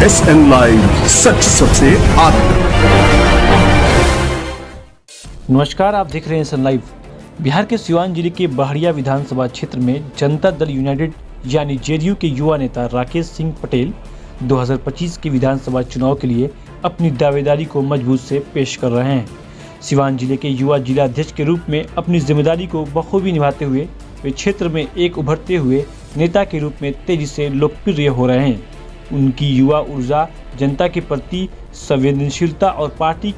SN live, सच सबसे आगे। नमस्कार, आप देख रहे हैं SN लाइव। बिहार के सिवान जिले के बहड़िया विधानसभा क्षेत्र में जनता दल यूनाइटेड यानी JDU के युवा नेता राकेश सिंह पटेल 2025 के विधानसभा चुनाव के लिए अपनी दावेदारी को मजबूत से पेश कर रहे हैं। सिवान जिले के युवा जिला अध्यक्ष के रूप में अपनी जिम्मेदारी को बखूबी निभाते हुए वे क्षेत्र में एक उभरते हुए नेता के रूप में तेजी से लोकप्रिय हो रहे हैं। उनकी युवा ऊर्जा, जनता के प्रति संवेदनशीलता और पार्टी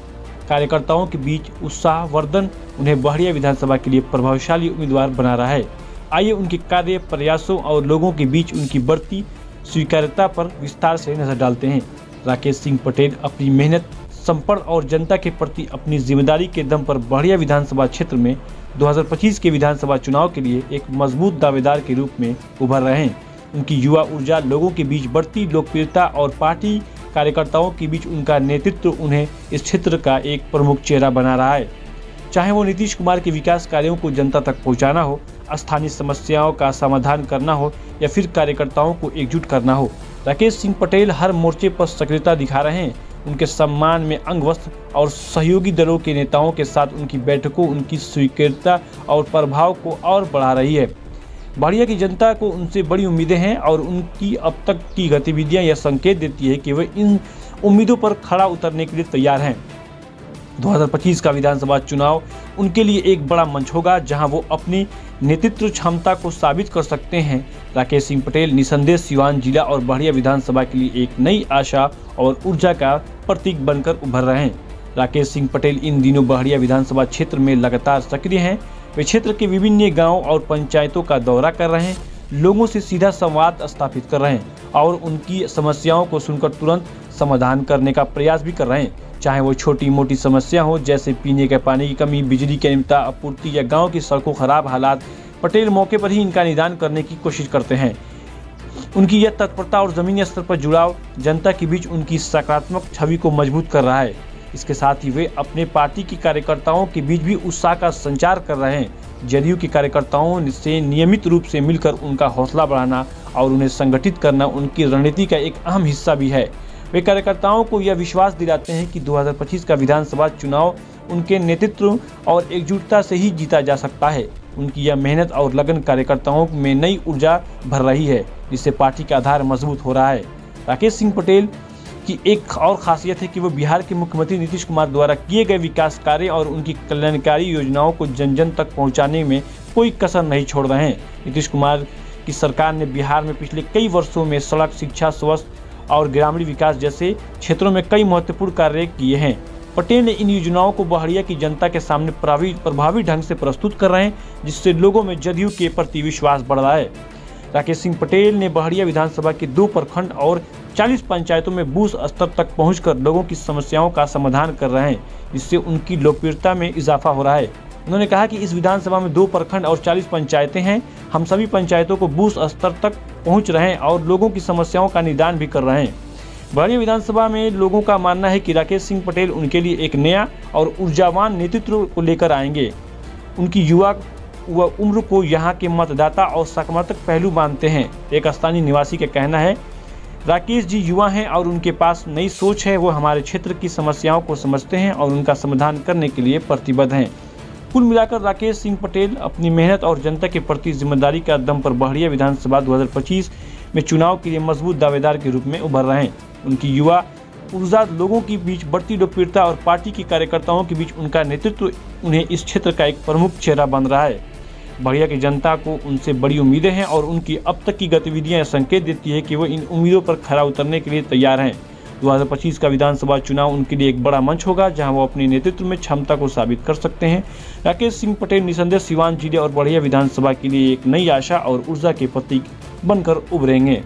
कार्यकर्ताओं के बीच उत्साहवर्धन उन्हें बहड़िया विधानसभा के लिए प्रभावशाली उम्मीदवार बना रहा है। आइए उनके कार्य, प्रयासों और लोगों के बीच उनकी बढ़ती स्वीकार्यता पर विस्तार से नजर डालते हैं। राकेश सिंह पटेल अपनी मेहनत, संपर्क और जनता के प्रति अपनी जिम्मेदारी के दम पर बहड़िया विधानसभा क्षेत्र में 2025 के विधानसभा चुनाव के लिए एक मजबूत दावेदार के रूप में उभर रहे हैं। उनकी युवा ऊर्जा, लोगों के बीच बढ़ती लोकप्रियता और पार्टी कार्यकर्ताओं के बीच उनका नेतृत्व उन्हें इस क्षेत्र का एक प्रमुख चेहरा बना रहा है। चाहे वो नीतीश कुमार के विकास कार्यों को जनता तक पहुंचाना हो, स्थानीय समस्याओं का समाधान करना हो या फिर कार्यकर्ताओं को एकजुट करना हो, राकेश सिंह पटेल हर मोर्चे पर सक्रियता दिखा रहे हैं। उनके सम्मान में अंग वस्त्र और सहयोगी दलों के नेताओं के साथ उनकी बैठकों उनकी स्वीकार्यता और प्रभाव को और बढ़ा रही है। बहड़िया की जनता को उनसे बड़ी उम्मीदें हैं और उनकी अब तक की गतिविधियां यह संकेत देती है कि वे इन उम्मीदों पर खरा उतरने के लिए तैयार हैं। 2025 का विधानसभा चुनाव उनके लिए एक बड़ा मंच होगा जहां वो अपनी नेतृत्व क्षमता को साबित कर सकते हैं। राकेश सिंह पटेल निसंदेह सिवान जिला और बहड़िया विधानसभा के लिए एक नई आशा और ऊर्जा का प्रतीक बनकर उभर रहे हैं। राकेश सिंह पटेल इन दिनों बहड़िया विधानसभा क्षेत्र में लगातार सक्रिय हैं। वे क्षेत्र के विभिन्न गाँव और पंचायतों का दौरा कर रहे हैं, लोगों से सीधा संवाद स्थापित कर रहे हैं और उनकी समस्याओं को सुनकर तुरंत समाधान करने का प्रयास भी कर रहे हैं। चाहे वो छोटी मोटी समस्या हो जैसे पीने के पानी की कमी, बिजली की अनियमितता, आपूर्ति या गांव की सड़कों खराब हालात, पटेल मौके पर ही इनका निदान करने की कोशिश करते हैं। उनकी यह तत्परता और जमीनी स्तर पर जुड़ाव जनता के बीच उनकी सकारात्मक छवि को मजबूत कर रहा है। इसके साथ ही वे अपने पार्टी के कार्यकर्ताओं के बीच भी उत्साह का संचार कर रहे हैं। JDU के कार्यकर्ताओं से नियमित रूप से मिलकर उनका हौसला बढ़ाना और उन्हें संगठित करना उनकी रणनीति का एक अहम हिस्सा भी है। वे कार्यकर्ताओं को यह विश्वास दिलाते हैं कि 2025 का विधानसभा चुनाव उनके नेतृत्व और एकजुटता से ही जीता जा सकता है। उनकी यह मेहनत और लगन कार्यकर्ताओं में नई ऊर्जा भर रही है, जिससे पार्टी का आधार मजबूत हो रहा है। राकेश सिंह पटेल की एक और खासियत है कि वो बिहार के मुख्यमंत्री नीतीश कुमार द्वारा किए गए विकास कार्य और उनकी कल्याणकारी योजनाओं को जन जन तक पहुंचाने में कोई कसर नहीं छोड़ रहे हैं। नीतीश कुमार की सरकार ने बिहार में पिछले कई वर्षों में सड़क, शिक्षा, स्वास्थ्य और ग्रामीण विकास जैसे क्षेत्रों में कई महत्वपूर्ण कार्य किए हैं। पटेल ने इन योजनाओं को बहड़िया की जनता के सामने प्रभावी ढंग से प्रस्तुत कर रहे हैं, जिससे लोगों में JDU के प्रति विश्वास बढ़ रहा है। राकेश सिंह पटेल ने बहड़िया विधानसभा के 2 प्रखंड और 40 पंचायतों में बूथ स्तर तक पहुंचकर लोगों की समस्याओं का समाधान कर रहे हैं, जिससे उनकी लोकप्रियता में इजाफा हो रहा है। उन्होंने कहा कि इस विधानसभा में 2 प्रखंड और 40 पंचायतें हैं। हम सभी पंचायतों को बूथ स्तर तक पहुंच रहे हैं और लोगों की समस्याओं का निदान भी कर रहे हैं। बहड़िया विधानसभा में लोगों का मानना है कि राकेश सिंह पटेल उनके लिए एक नया और ऊर्जावान नेतृत्व को लेकर आएंगे। उनकी युवा उम्र को यहाँ के मतदाता और सकारात्मक पहलू मानते हैं। एक स्थानीय निवासी का कहना है, राकेश जी युवा हैं और उनके पास नई सोच है। वो हमारे क्षेत्र की समस्याओं को समझते हैं और उनका समाधान करने के लिए प्रतिबद्ध हैं। कुल मिलाकर राकेश सिंह पटेल अपनी मेहनत और जनता के प्रति जिम्मेदारी का दम पर बहड़िया विधानसभा 2025 में चुनाव के लिए मजबूत दावेदार के रूप में उभर रहे हैं। उनकी युवा ऊर्जा, लोगों के बीच बढ़ती लोकप्रियता और पार्टी के कार्यकर्ताओं के बीच उनका नेतृत्व उन्हें इस क्षेत्र का एक प्रमुख चेहरा बन रहा है। बहड़िया की जनता को उनसे बड़ी उम्मीदें हैं और उनकी अब तक की गतिविधियां संकेत देती है कि वो इन उम्मीदों पर खरा उतरने के लिए तैयार हैं। 2025 का विधानसभा चुनाव उनके लिए एक बड़ा मंच होगा जहां वो अपने नेतृत्व में क्षमता को साबित कर सकते हैं। राकेश सिंह पटेल निसंदेह सिवान जिले और बहड़िया विधानसभा के लिए एक नई आशा और ऊर्जा के प्रतीक बनकर उभरेंगे।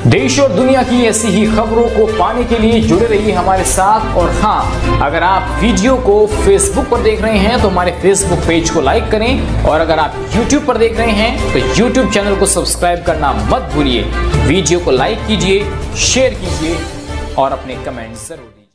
देश और दुनिया की ऐसी ही खबरों को पाने के लिए जुड़े रहिए हमारे साथ। और हाँ, अगर आप वीडियो को फेसबुक पर देख रहे हैं तो हमारे फेसबुक पेज को लाइक करें, और अगर आप यूट्यूब पर देख रहे हैं तो यूट्यूब चैनल को सब्सक्राइब करना मत भूलिए। वीडियो को लाइक कीजिए, शेयर कीजिए और अपने कमेंट जरूर दीजिए।